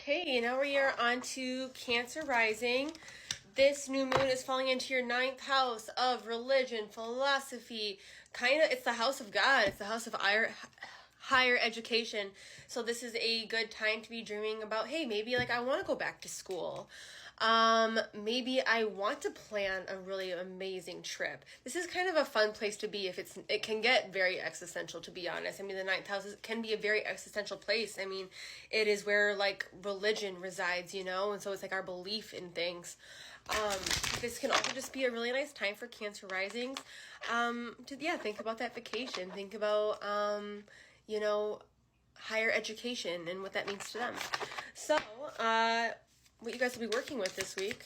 Okay, now we are on to Cancer rising. This new moon is falling into your 9th house of religion, philosophy. It's the house of God. It's the house of higher education. So this is a good time to be dreaming about, hey, maybe I want to go back to school. Maybe I want to plan a really amazing trip. This is kind of a fun place to be it can get very existential, to be honest. I mean, the 9th house can be a very existential place. I mean, it is where religion resides, and so it's our belief in things. This can also just be a really nice time for Cancer risings. Think about that vacation. Think about, higher education and what that means to them. So, what you guys will be working with this week.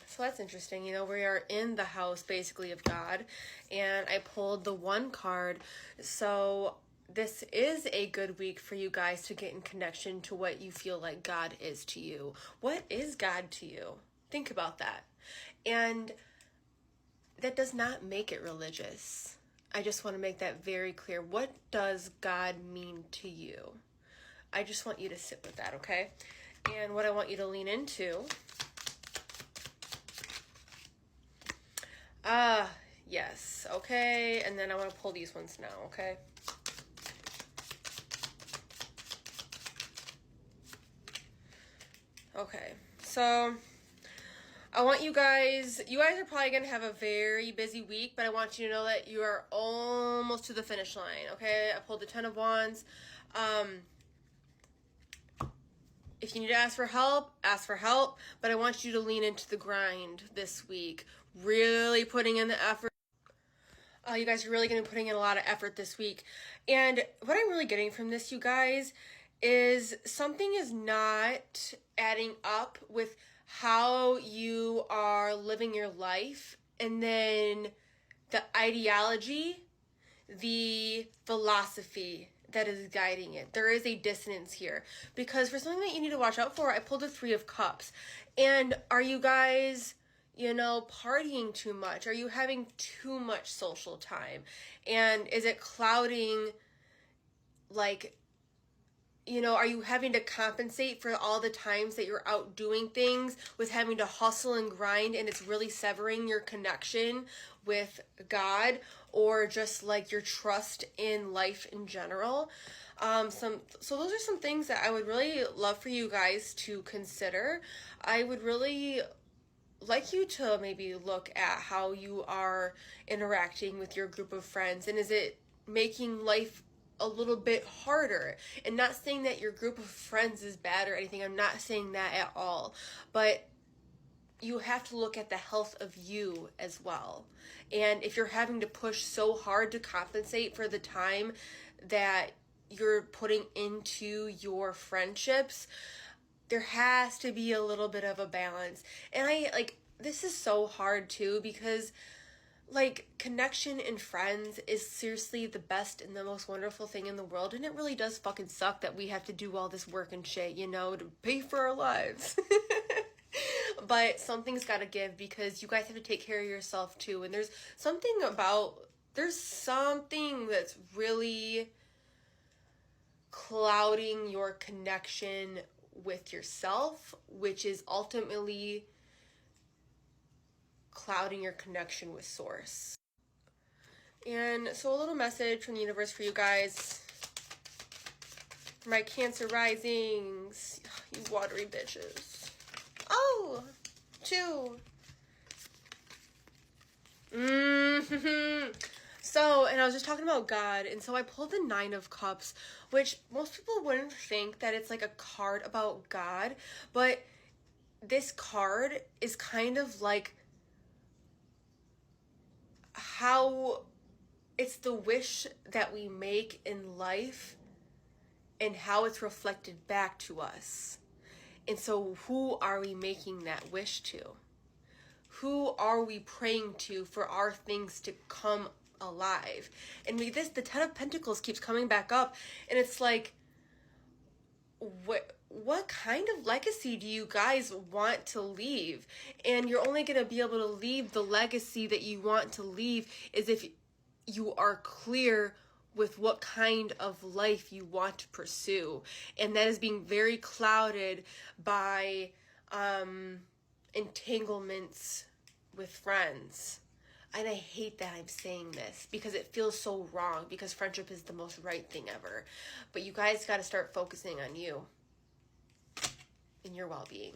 So that's interesting. We are in the house basically of God, and I pulled the 1 card. So this is a good week for you guys to get in connection to what you feel like God is to you. What is God to you? Think about that. And that does not make it religious. I just want to make that very clear. What does God mean to you? I just want you to sit with that, okay? And what I want you to lean into. Yes, okay. And then I want to pull these ones now, okay? Okay, so I want you guys are probably going to have a very busy week, but I want you to know that you are almost to the finish line, okay? I pulled the 10 of Wands. If you need to ask for help, but I want you to lean into the grind this week, really putting in the effort. You guys are really going to be putting in a lot of effort this week. And what I'm really getting from this, you guys, is something is not adding up with how you are living your life, and then the ideology, the philosophy that is guiding it. There is a dissonance here, because for something that you need to watch out for, I pulled the 3 of Cups. And are you guys, partying too much? Are you having too much social time? And is it clouding, are you having to compensate for all the times that you're out doing things with having to hustle and grind, and it's really severing your connection with God or just your trust in life in general? So those are some things that I would really love for you guys to consider. I would really like you to maybe look at how you are interacting with your group of friends, and is it making life a little bit harder? And not saying that your group of friends is bad or anything. I'm not saying that at all. But you have to look at the health of you as well. And if you're having to push so hard to compensate for the time that you're putting into your friendships, there has to be a little bit of a balance. And this is so hard too, because connection and friends is seriously the best and the most wonderful thing in the world. And it really does fucking suck that we have to do all this work and shit, to pay for our lives. But something's got to give, because you guys have to take care of yourself too. And there's something that's really clouding your connection with yourself, which is ultimately clouding your connection with Source. And so a little message from the universe for you guys. For my Cancer risings, you watery bitches. Oh, 2. So, and I was just talking about God, and so I pulled the 9 of Cups, which most people wouldn't think that it's a card about God, but this card is kind of how it's the wish that we make in life and how it's reflected back to us. And so who are we making that wish to? Who are we praying to for our things to come alive? And the 10 of Pentacles keeps coming back up, and it's what kind of legacy do you guys want to leave? And you're only going to be able to leave the legacy that you want to leave is if you are clear with what kind of life you want to pursue. And that is being very clouded by entanglements with friends. And I hate that I'm saying this because it feels so wrong, because friendship is the most right thing ever. But you guys got to start focusing on you and your well-being.